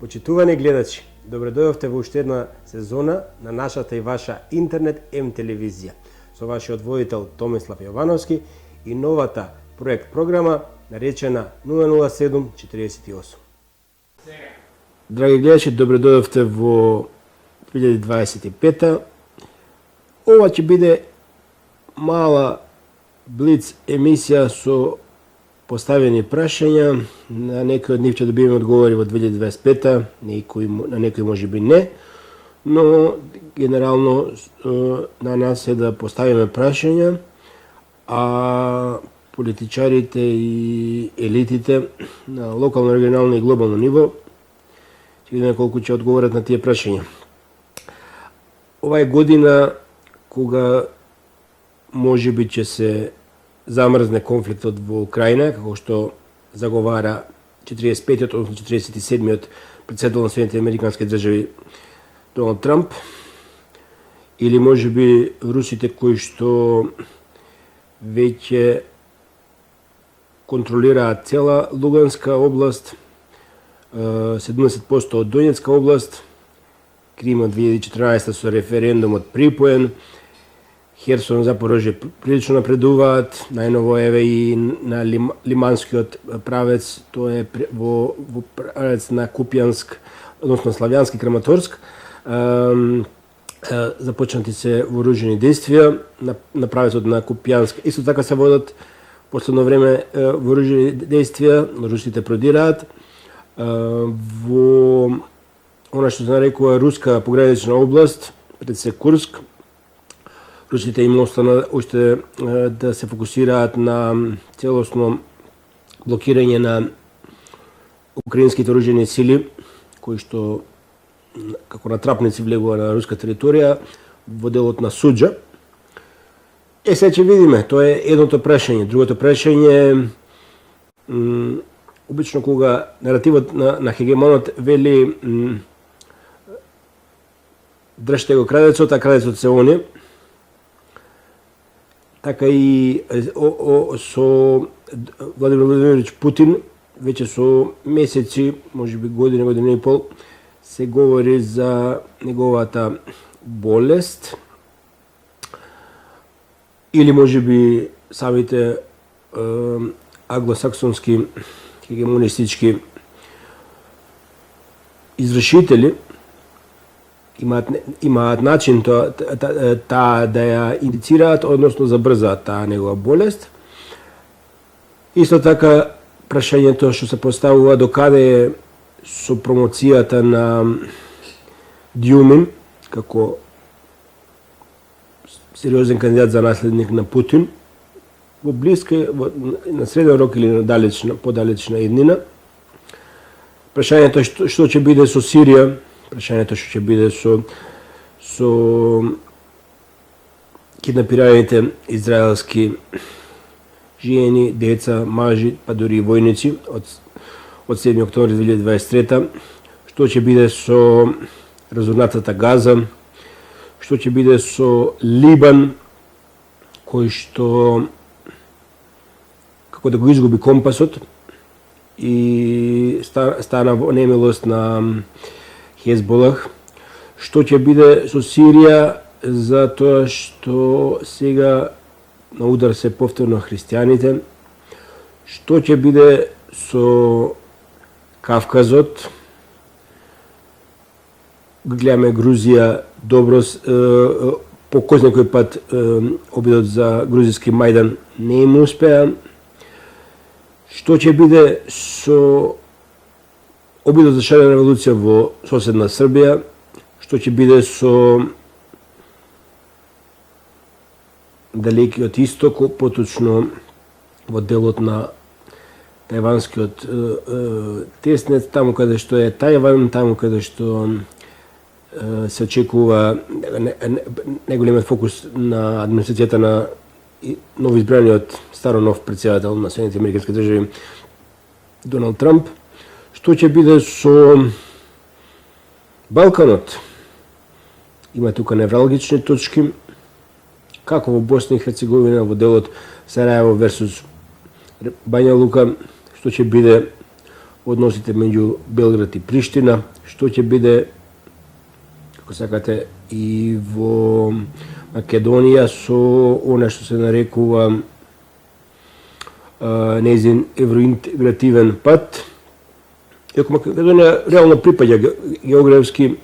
Почитувани гледачи, добре дојдовте во уште една сезона на нашата и ваша интернет М телевизија со вашиот водител Томислав Јовановски и новата проект програма наречена 00748. Драги гледачи, добре дојдовте во 2025. Ова ќе биде мала блиц емисија со поставени прашања. На некои од нив ќе добиеме одговори во 2025, на некои може би не, но генерално на нас е да поставиме прашања, а политичарите и елитите на локално, регионално и глобално ниво ќе видиме колку ќе одговорат на тие прашања. Ова е година кога може би ќе се замрзне конфликтот во Украина, како што заговара 45-тиот, односно 47-тиот претседател на Соединетите американски држави Доналд Трамп, или може би русите кои што веќе контролираат цела Луганска област, 70% од Донецка област, Крим од 2014 со референдумот припоен, Херсон, Запорожје прилично напредуваат, најново еве и на Лиманскиот правец, тоа е во правец на Купјанск, односно Славјански, Краматорск. Започнати се вооружени действија на правецот на Купјанск. Исто така се водат последно време вооружени действија, русите продираат во она што се нарекува руска погранична област, пред се Курск. Русите им остана уште да се фокусираат на целосно блокирање на украинските оружени сили, кои што како натрапници влегува на руска територија во делот на Суџа. Сега ќе видиме, тоа е едното прашање. Другото прашање е обично кога наративот на хегемонот вели држте го крадецот, а крадецот се они. Така и со Владимир Владимирович Путин веќе со месеци, може би година и пол, се говори за неговата болест, или може би самите англосаксонски хегемонистички извршители имаат начин таа да ја индицираат, односно забрзаат таа негова болест. Исто така, прашањето што се поставува докаде е со промоцијата на Дјумин како сериозен кандидат за наследник на Путин во блиска, на среден рок или на подалечна иднина. Прашањето што ќе биде со Сирија, прашањето што ќе биде со киднапираните израелски жени, деца, мажи, па дури и војници од 7 октомври 2023, што ќе биде со разорнатата Газа, што ќе биде со Либан, кој што како да го изгуби компасот и стана во немилост на Хезболах, што ќе биде со Сирија, затоа што сега на удар се повторно христијаните, што ќе биде со Кавказот, гледаме Грузија добро, по кој знае кој пат обидот за грузиски Мајдан не им успеа, што ќе биде со обидот за шарена револуција во соседна Србија, што ќе биде со далекиот исток, поточно во делот на тајванскиот теснец, таму каде што е Тајван, таму каде што се очекува најголемиот фокус на администрацијата на новоизбраниот старо нов претседател на Соединетите американски држави Доналд Трамп. Што ќе биде со Балканот? Има тука невралгични точки, како во Босна и Херцеговина, во делот Сарајево версус Бања Лука, што ќе биде односите меѓу Белград и Приштина, што ќе биде, како сакате, и во Македонија со она што се нарекува нејзин евроинтегративен пат. Иако Македонија реално припаѓа географски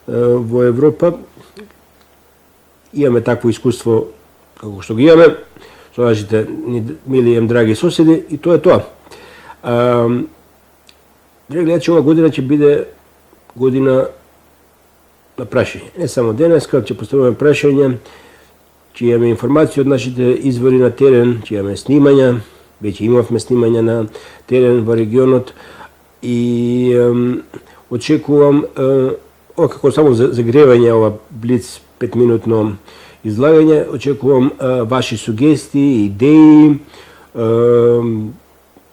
во Европа, имаме такво искуство како што ги имаме со нашите мили и драги соседи и тоа е тоа. Драги гледачи, ова година ќе биде година на прашање. Не само денеска, ќе поставуваме прашања, ќе имаме информација од нашите извори на терен, ќе имаме снимања, веќе имавме снимања на терен во регионот и очекувам, како само загревање ова блиц 5-минутно излагање, очекувам ваши сугестии, идеи,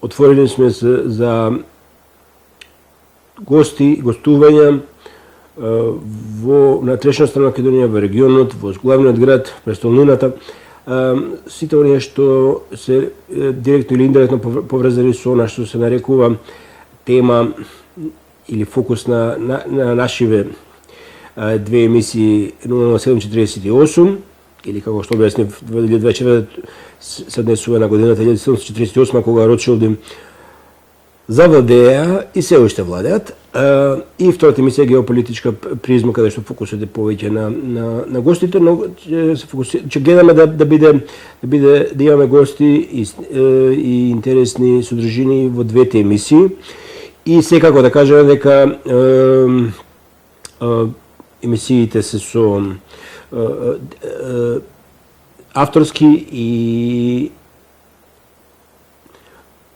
отворени сме за гостувања во натрешноста на Македонија, во регионот, во главниот град, престолнината. Сите оние што се директно или индиректно поврзани со она што се нарекува тема или фокус на нашиве две емисии 0748 или како што објаснив 2024 се однесува на годината 1748 кога Ротшилди завладеа и се уште владеат. И втората емисија е геополитичка призма, каде што фокусот е повеќе на гостите, но ќе гледаме да имаме гости и интересни содржини во двете емисии. И секако да кажеме дека емисиите се со авторски и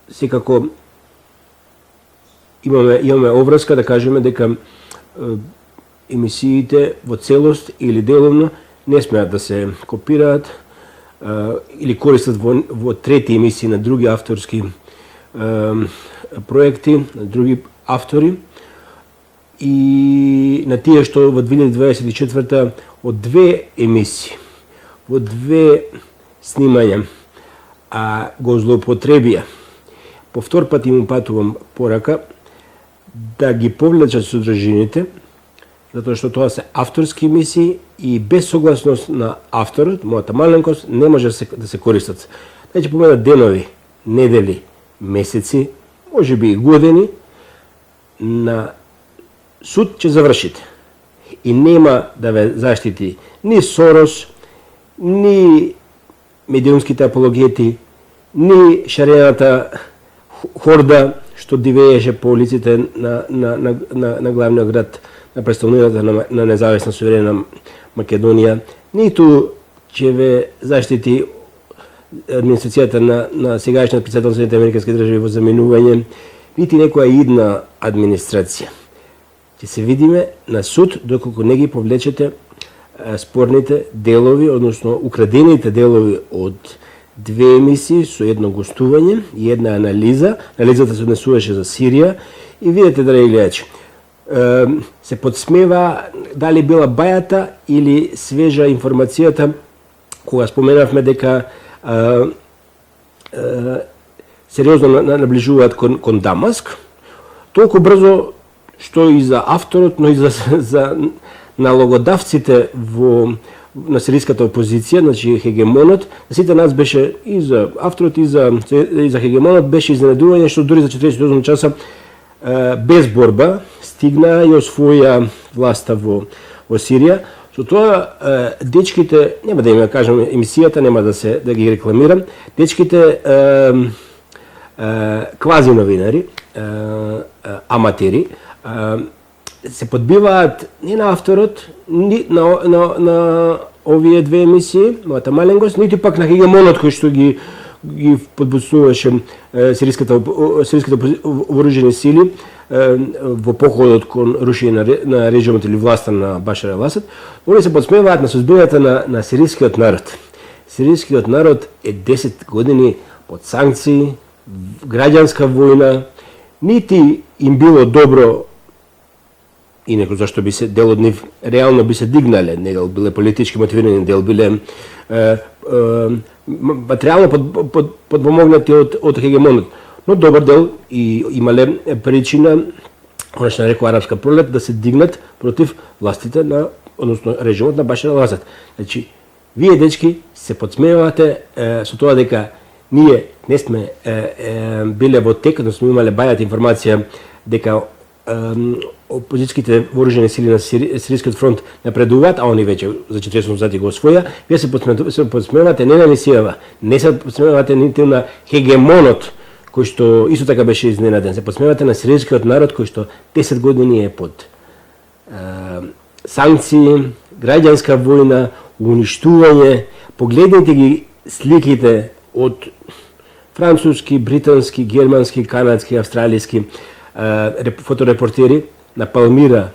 секако имаме обврска да кажеме дека емисиите во целост или деловно не смеат да се копираат или користат во трети емисии на други авторски проекти, на други автори и на тие што во 2024 од две емисии, во две снимања го злоупотребија. По втор пат им упатувам порака да ги повлечат содржините, затоа што тоа се авторски емисии и без согласност на авторот, мојата маленкост, не може да се користат. Значи поминат денови, недели, месеци, може би и години, на суд ќе завршите. И нема да ве заштити ни Сорос, ни медиумските апологети, ни шарената хорда што дивееше по улиците на главниот град, на престолнината на независна суверена Македонија, ниту ќе ве заштити администрацијата на сегашниот председател на Соединетите Американски држави во заминување, нити некоја идна администрација. Ќе се видиме на суд доколку не ги повлечете спорните делови, односно украдените делови од две емисии со едно гостување и една анализа. Анализата се однесуваше за Сирија и видете, драги гледачи, се подсмева дали била бајата или свежа информацијата кога споменавме дека сериозно наближуваат кон Дамаск, толку брзо што и за авторот, но и за налогодавците на сириската опозиција, значи хегемонот, сите нас беше и за авторот и за хегемонот беше изненадување што дури за 48 часа без борба стигна и освоја власта во Сирија. Со тоа дечките, нема да им кажам емисијата, нема да ги рекламирам, дечките квази новинари, аматери, се подбиваат не на авторот, ни на овие две емисии, мојата маленкост, нити пак на хегемонот кој што ги подбуцнуваше сириските вооружени сили во походот кон рушење на режимот или власта на Башар ал-Асад. Они се подсмеваат на судбината на сирискиот народ. Сирискиот народ е 10 години под санкции, граѓанска војна, нити им било добро, инаку зашто би се дел од нив реално би се дигнале, не дел биле политички мотивирани, дел биле материјално подпомогнати од хегемонот. Но добар дел и имале причина, она што нарекува арапска пролет, да се дигнат против властите на, односно режимот на Башар ал-Асад. Значи, вие дечки се подсмевате со тоа дека ние не сме биле во тек, но сме имале бајата информација дека опозицијските вооружени сили на Сирискиот фронт напредуваат, а они веќе за 48 сати го освоја. Вие се подсмевате не на Нисиева, не се подсмевате нити на хегемонот, кој што исто така беше изненаден. Се подсмевате на сирискиот народ кој што 10 години е под санкции, граѓанска војна, уништување. Погледнете ги сликите од француски, британски, германски, канадски, австралиски фоторепортери на Палмира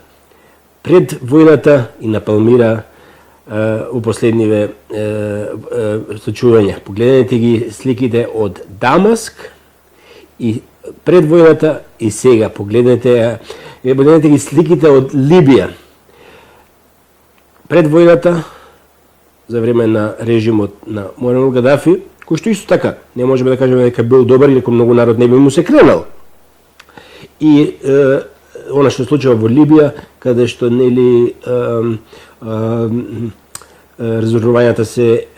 пред војната и на Палмира у последниве случувања. Погледнете ги сликите од Дамаск и пред војната и сега. Погледнете ги сликите од Либија пред војната, за време на режимот на Муамар Гадафи, кој што исто така не можеме да кажеме дека бил добар и дека многу народ не би му се кренал. И она што случува во Либија, каде што нели разорувањата се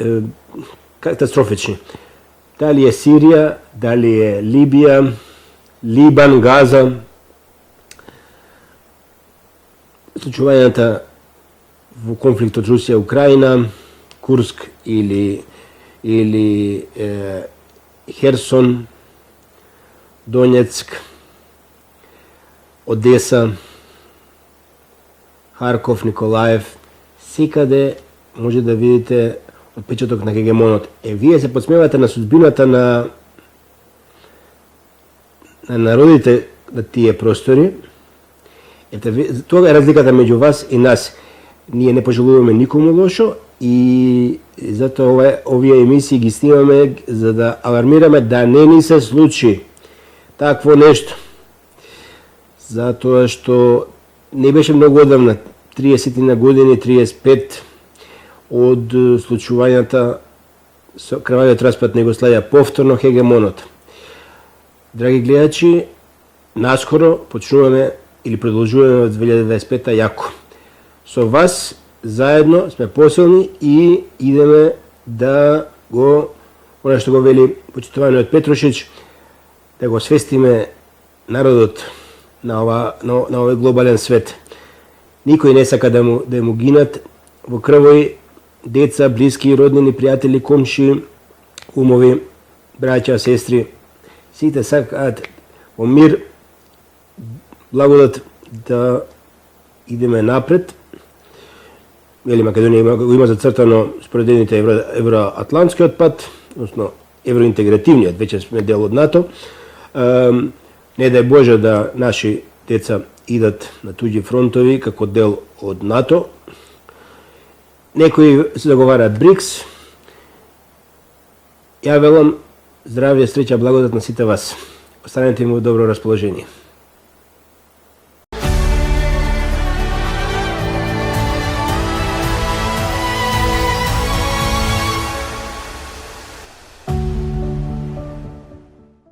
катастрофични. Дали е Сирија, дали е Либија, Либан, Газа, случувањата во конфликтот Русија-Украина, Курск или Херсон, Донецк, Одеса, Харков, Николаев, секаде може да видите отпечаток на хегемонот. Вие се подсмевате на судбината на народите на тие простори. Тоа е разликата меѓу вас и нас. Ние не пожелуваме никому лошо и затоа овие емисии ги снимаме за да алармираме да не ни се случи такво нешто. Затоа што не беше многу одамна, 30 на години, 35 од случувањата со крвавиот распад на Југославија, повторно хегемонот. Драги гледачи, наскоро почнуваме или продолжуваме од 2025 јако. Со вас заедно сме посилни и идеме да го, она што го вели почитуваниот Петрушич, да го свестиме народот на овој глобален свет. Никој не сака да му гинат во крвој деца, блиски, роднини, пријатели, комши, умови, браќа, сестри. Сите сакаат во мир, благодат да идеме напред. Вели Македонија го има зацртано според едните евроатлантскиот пат, односно евроинтегративниот, веќе сме дел од НАТО. Не дај Боже да наши деца идат на туѓи фронтови како дел од НАТО. Некои се заговараат БРИКС. Ја велам здравје, среќа, благодат на сите вас. Останете ми во добро расположение.